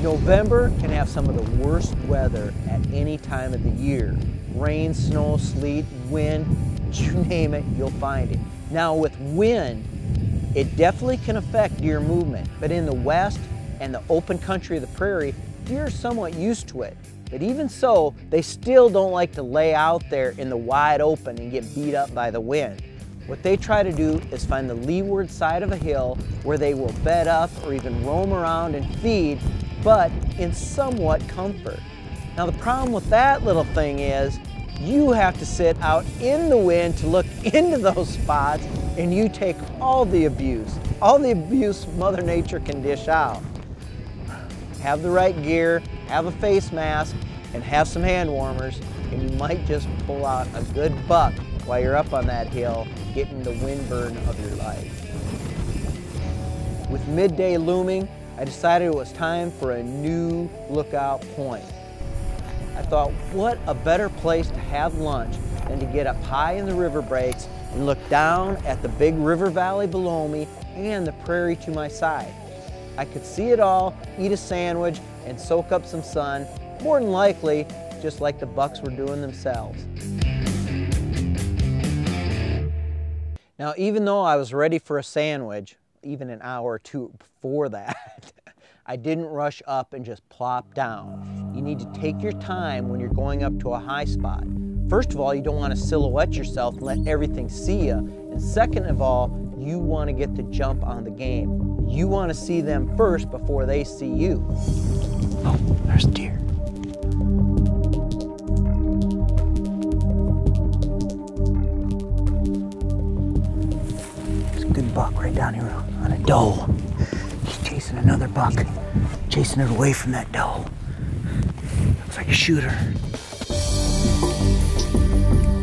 November can have some of the worst weather at any time of the year. Rain, snow, sleet, wind, you name it, you'll find it. Now with wind, it definitely can affect deer movement, but in the west and the open country of the prairie, deer are somewhat used to it. But even so, they still don't like to lay out there in the wide open and get beat up by the wind. What they try to do is find the leeward side of a hill where they will bed up or even roam around and feed, but in somewhat comfort. Now the problem with that little thing is you have to sit out in the wind to look into those spots, and you take all the abuse Mother Nature can dish out. Have the right gear, have a face mask, and have some hand warmers, and you might just pull out a good buck while you're up on that hill, getting the wind burn of your life. With midday looming, I decided it was time for a new lookout point. I thought, what a better place to have lunch than to get up high in the river breaks and look down at the big river valley below me and the prairie to my side. I could see it all, eat a sandwich, and soak up some sun, more than likely, just like the bucks were doing themselves. Now, even though I was ready for a sandwich, even an hour or two before that, I didn't rush up and just plop down. You need to take your time when you're going up to a high spot. First of all, you don't want to silhouette yourself and let everything see you. And second of all, you want to get the jump on the game. You want to see them first before they see you. Oh, there's deer. There's a good buck right down here on a doe. He's chasing another buck, chasing it away from that doe. Looks like a shooter.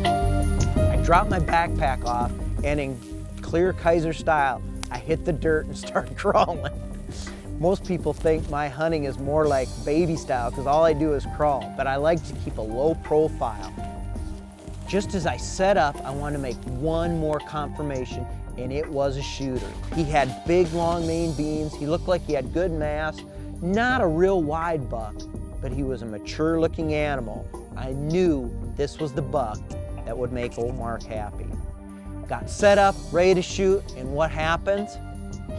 I dropped my backpack off, and in clear Kayser style, I hit the dirt and started crawling. Most people think my hunting is more like baby style because all I do is crawl, but I like to keep a low profile. Just as I set up, I wanted to make one more confirmation, and it was a shooter. He had big long main beams, he looked like he had good mass, not a real wide buck, but he was a mature looking animal. I knew this was the buck that would make old Mark happy. Got set up, ready to shoot, and what happens?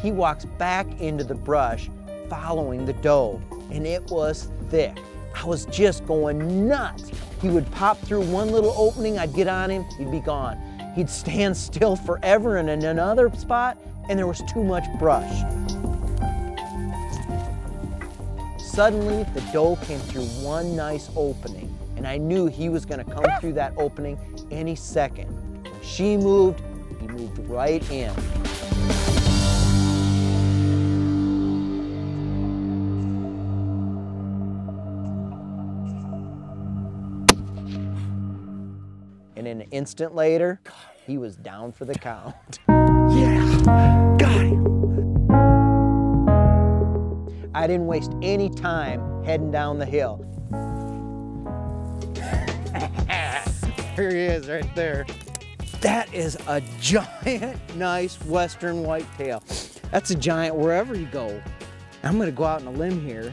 He walks back into the brush following the doe, and it was thick. I was just going nuts. He would pop through one little opening, I'd get on him, he'd be gone. He'd stand still forever in another spot, and there was too much brush. Suddenly, the doe came through one nice opening, and I knew he was gonna come through that opening any second. When she moved, he moved right in. And an instant later, he was down for the count. Yeah, got him. I didn't waste any time heading down the hill. Here he is right there. That is a giant, nice western whitetail. That's a giant wherever you go. I'm gonna go out on a limb here,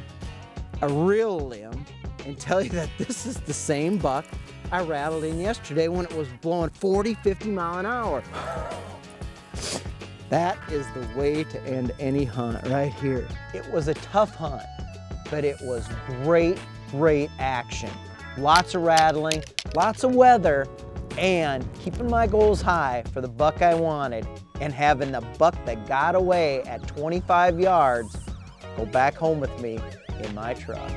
a real limb, and tell you that this is the same buck I rattled in yesterday when it was blowing 40, 50 mile an hour. That is the way to end any hunt right here. It was a tough hunt, but it was great, great action. Lots of rattling, lots of weather, and keeping my goals high for the buck I wanted, and having the buck that got away at 25 yards go back home with me in my truck.